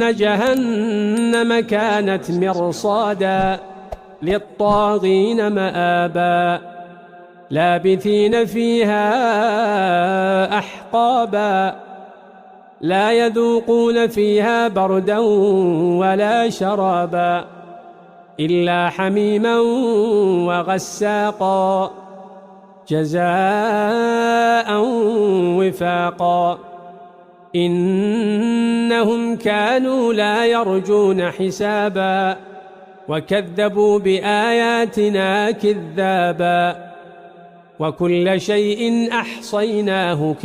إن جهنم كانت مرصادا للطاغين مآبا لابثين فيها أحقابا لا يذوقون فيها بردا ولا شرابا إلا حميما وغساقا جزاء وفاقا إنهم كانوا لا يرجون حسابا وكذبوا بآياتنا كذابا وكل شيء أحصيناه